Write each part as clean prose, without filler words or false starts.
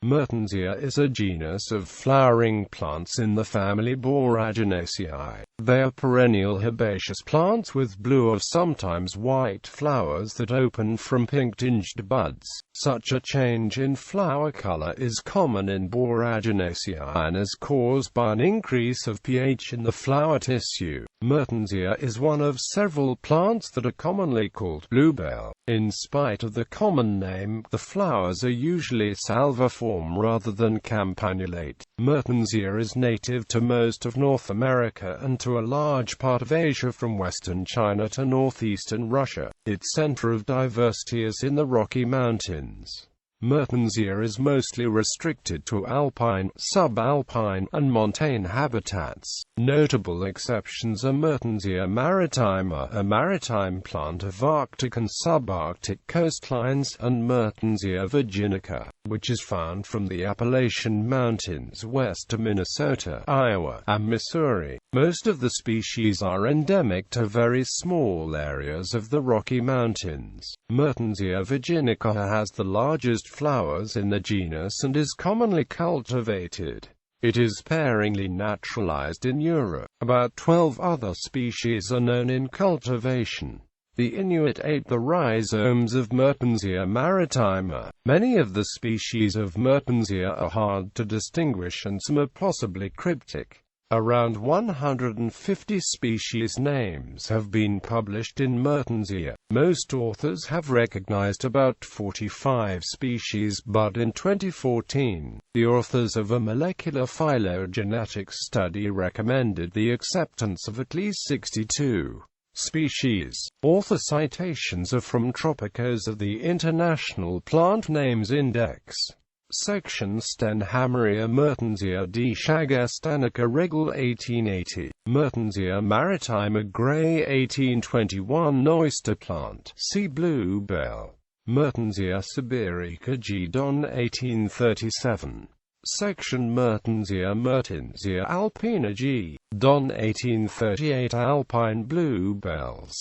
Mertensia is a genus of flowering plants in the family Boraginaceae. They are perennial herbaceous plants with blue or sometimes white flowers that open from pink-tinged buds. Such a change in flower color is common in Boraginaceae and is caused by an increase of pH in the flower tissue. Mertensia is one of several plants that are commonly called bluebell. In spite of the common name, the flowers are usually salviform rather than campanulate. Mertensia is native to most of North America and to a large part of Asia from western China to northeastern Russia. Its center of diversity is in the Rocky Mountains. Mertensia is mostly restricted to alpine, subalpine, and montane habitats. Notable exceptions are Mertensia maritima, a maritime plant of Arctic and subarctic coastlines, and Mertensia virginica, which is found from the Appalachian Mountains west to Minnesota, Iowa, and Missouri. Most of the species are endemic to very small areas of the Rocky Mountains. Mertensia virginica has the largest flowers in the genus and is commonly cultivated. It is sparingly naturalized in Europe. About 12 other species are known in cultivation. The Inuit ate the rhizomes of Mertensia maritima. Many of the species of Mertensia are hard to distinguish and some are possibly cryptic. Around 150 species names have been published in Mertensia. Most authors have recognized about 45 species, but in 2014, the authors of a molecular phylogenetics study recommended the acceptance of at least 62 species. Author citations are from Tropicos of the International Plant Names Index. Section Stenhameria Mertensia.De Shagastanica Regel 1880. Mertensia maritima Gray 1821 Oyster plant. See bluebell. Mertensia sibirica G. Don 1837. Section Mertensia alpina G. Don 1838 Alpine bluebells.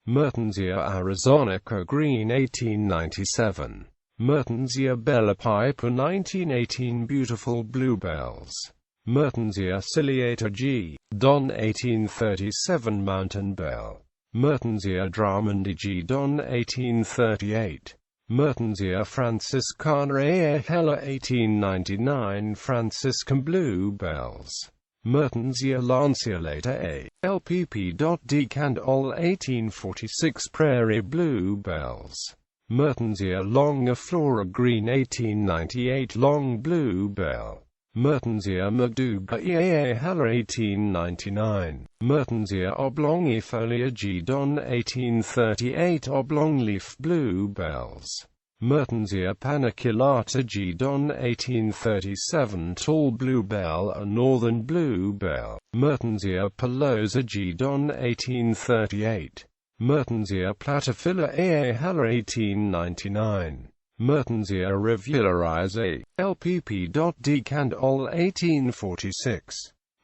Mertensia arizonica Green 1897. Mertensia bellapipa 1918 Beautiful bluebells. Mertensia ciliata G. Don 1837 Mountain bell. Mertensia drummondii G. Don 1838. Mertensia franciscana A. Hella 1899 Franciscan bluebells. Mertensia lanceolata A. LPP.D. Candol 1846 Prairie bluebells. Mertensia longiflora Green 1898 Long bluebell. Mertensia magduga EA Heller 1899. Mertensia oblongifolia G. Don 1838 Oblongleaf bluebells. Mertensia paniculata G. Don 1837 Tall bluebell a northern bluebell. Mertensia pilosa G. Don 1838. Mertensia platyphila A. Heller 1899. Mertensia rivulariza LPP.D. Candol 1846.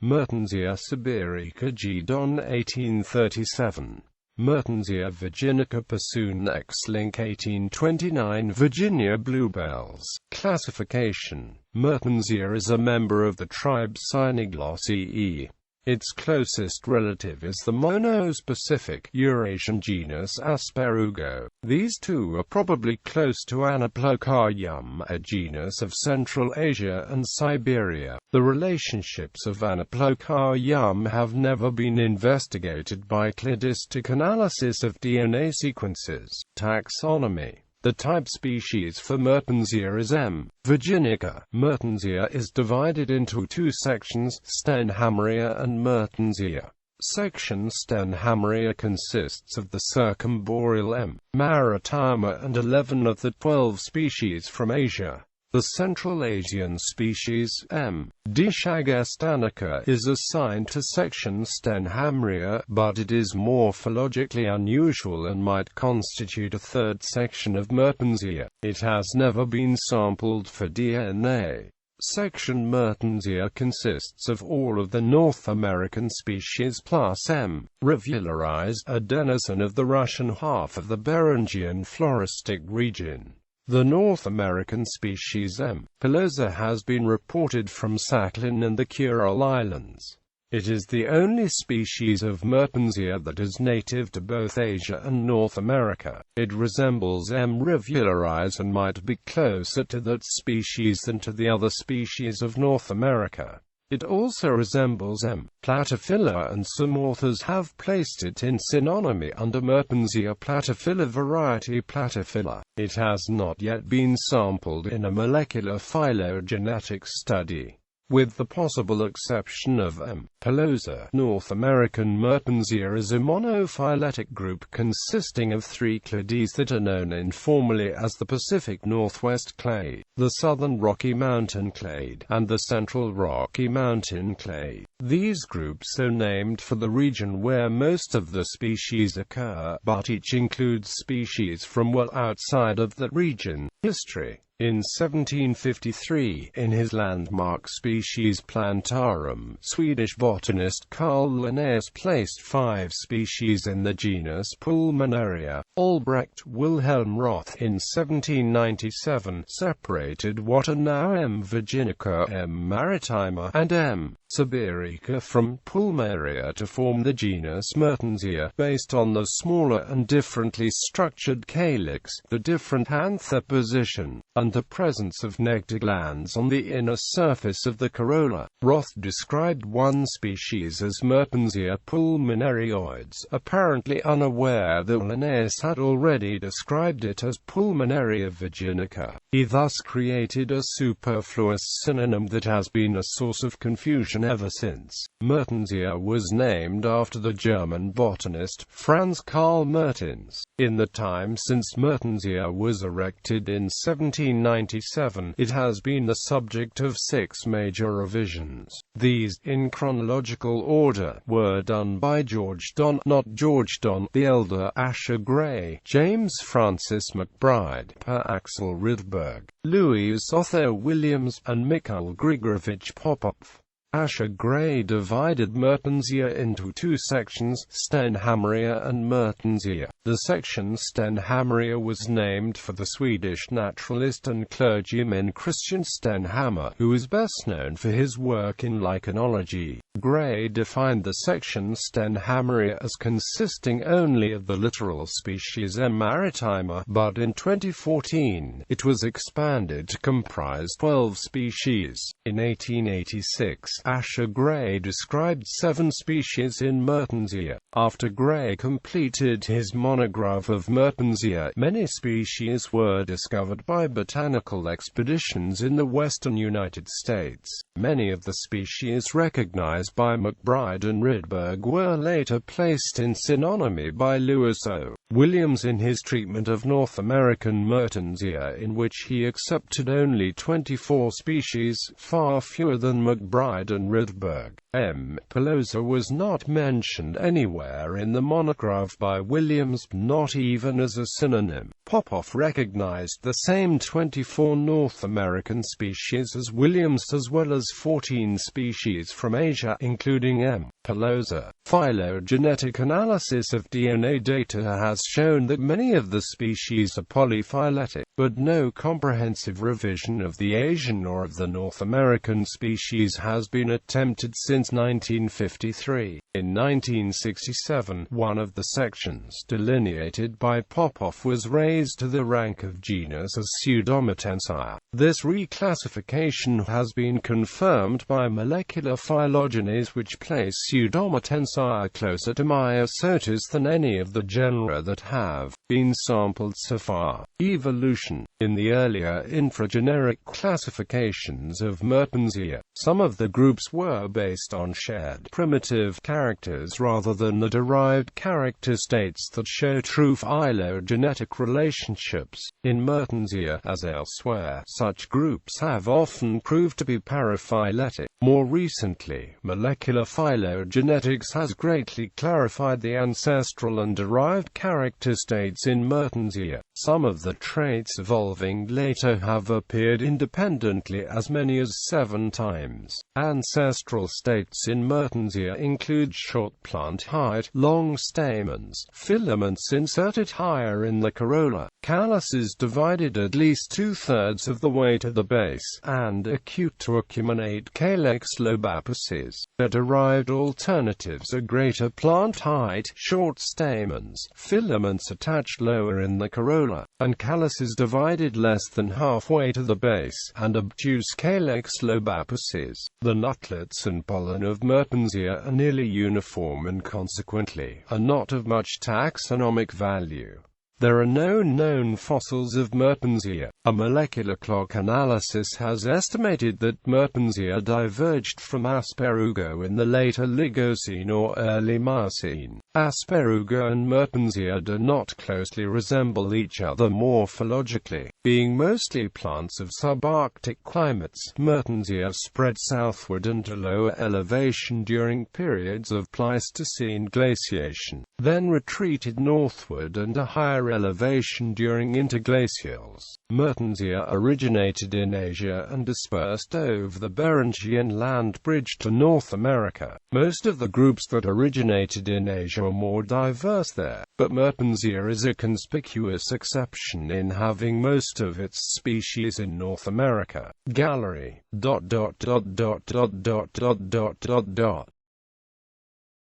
Mertensia sibirica G. Don 1837. Mertensia virginica Passoon X-Link 1829 Virginia bluebells. Classification. Mertensia is a member of the tribe Cynoglossiae. Its closest relative is the monospecific Eurasian genus Asperugo. These two are probably close to Anaplocardium, a genus of Central Asia and Siberia. The relationships of Anaplocardium have never been investigated by cladistic analysis of DNA sequences. Taxonomy. The type species for Mertensia is M. virginica. Mertensia is divided into two sections, Stenhameria and Mertensia. Section Stenhameria consists of the circumboreal M. maritima and 11 of the 12 species from Asia. The Central Asian species, M. shagastanica, is assigned to section Stenhameria, but it is morphologically unusual and might constitute a third section of Mertensia. It has never been sampled for DNA. Section Mertensia consists of all of the North American species plus M. rivularis, a denizen of the Russian half of the Beringian floristic region. The North American species M. pilosa has been reported from Sakhalin and the Kuril Islands. It is the only species of Mertensia that is native to both Asia and North America. It resembles M. rivularis and might be closer to that species than to the other species of North America. It also resembles M. platyphila, and some authors have placed it in synonymy under Mertensia platyphila variety platyphila. It has not yet been sampled in a molecular phylogenetic study. With the possible exception of M. pilosa, North American Mertensia is a monophyletic group consisting of three clades that are known informally as the Pacific Northwest clade, the Southern Rocky Mountain clade, and the Central Rocky Mountain clade. These groups are named for the region where most of the species occur, but each includes species from well outside of that region. History. In 1753, in his landmark Species Plantarum, Swedish botanist Carl Linnaeus placed 5 species in the genus Pulmonaria. Albrecht Wilhelm Roth, in 1797, separated what are now M. virginica, M. maritima, and M. sibirica from Pulmonaria to form the genus Mertensia, based on the smaller and differently structured calyx, the different anther position, and the presence of nectar glands on the inner surface of the corolla. Roth described one species as Mertensia pulmonarioides, apparently unaware that Linnaeus had already described it as Pulmonaria virginica. He thus created a superfluous synonym that has been a source of confusion ever since. Mertensia was named after the German botanist Franz Karl Mertens. In the time since Mertensia was erected in 1797, it has been the subject of 6 major revisions. These, in chronological order, were done by George Don, not George Don, the Elder, Asher Gray, James Francis McBride, Per Axel Rydberg, Louis Otho Williams, and Mikhail Grigorovich Popov. Asher Gray divided Mertensia into 2 sections, Stenhammeria and Mertensia. The section Stenhammeria was named for the Swedish naturalist and clergyman Christian Stenhammar, who is best known for his work in lichenology. Gray defined the section Stenhammeria as consisting only of the literal species M. maritima, but in 2014, it was expanded to comprise 12 species. In 1886, Asher Gray described 7 species in Mertensia. After Gray completed his monograph of Mertensia, many species were discovered by botanical expeditions in the western United States. Many of the species recognized by McBride and Rydberg were later placed in synonymy by Louis O. Williams in his treatment of North American Mertensia, in which he accepted only 24 species, far fewer than McBride and Rydberg. M. pilosa was not mentioned anywhere in the monograph by Williams, not even as a synonym. Popov recognized the same 24 North American species as Williams, as well as 14 species from Asia, including M. pilosa. Phylogenetic analysis of DNA data has shown that many of the species are polyphyletic, but no comprehensive revision of the Asian or of the North American species has been attempted since 1953. In 1967, one of the sections delineated by Popov was raised to the rank of genus as tissue.Mertensia. This reclassification has been confirmed by molecular phylogenies, which place tissue.Mertensia closer to Myosotis than any of the genera that have been sampled so far. Evolution. In the earlier infrageneric classifications of Mertensia, some of the groups were based on shared primitive characters rather than the derived character states that show true phylogenetic relationships. In Mertensia, as elsewhere, such groups have often proved to be paraphyletic. More recently, molecular phylogenetics has greatly clarified the ancestral and derived character states in Mertensia. Some of the traits evolving later have appeared independently as many as 7 times. Ancestral states in Mertensia include short plant height, long stamens, filaments inserted higher in the corolla, calyces divided at least 2/3 of the way to the base, and acute to acuminate calyx lobapuses. The derived alternatives are greater plant height, short stamens, filaments attached lower in the corolla, and calyces divided less than halfway to the base, and obtuse calyx lobapuses. The nutlets and pollen of Mertensia are nearly uniform and consequently are not of much taxonomic value. There are no known fossils of Mertensia. A molecular clock analysis has estimated that Mertensia diverged from Asperugo in the later Oligocene or early Miocene. Asperugo and Mertensia do not closely resemble each other morphologically. Being mostly plants of subarctic climates, Mertensia spread southward and to lower elevation during periods of Pleistocene glaciation, then retreated northward and to higher elevation during interglacials. Mertensia originated in Asia and dispersed over the Beringian land bridge to North America. Most of the groups that originated in Asia are more diverse there, but Mertensia is a conspicuous exception in having most of its species in North America. Gallery.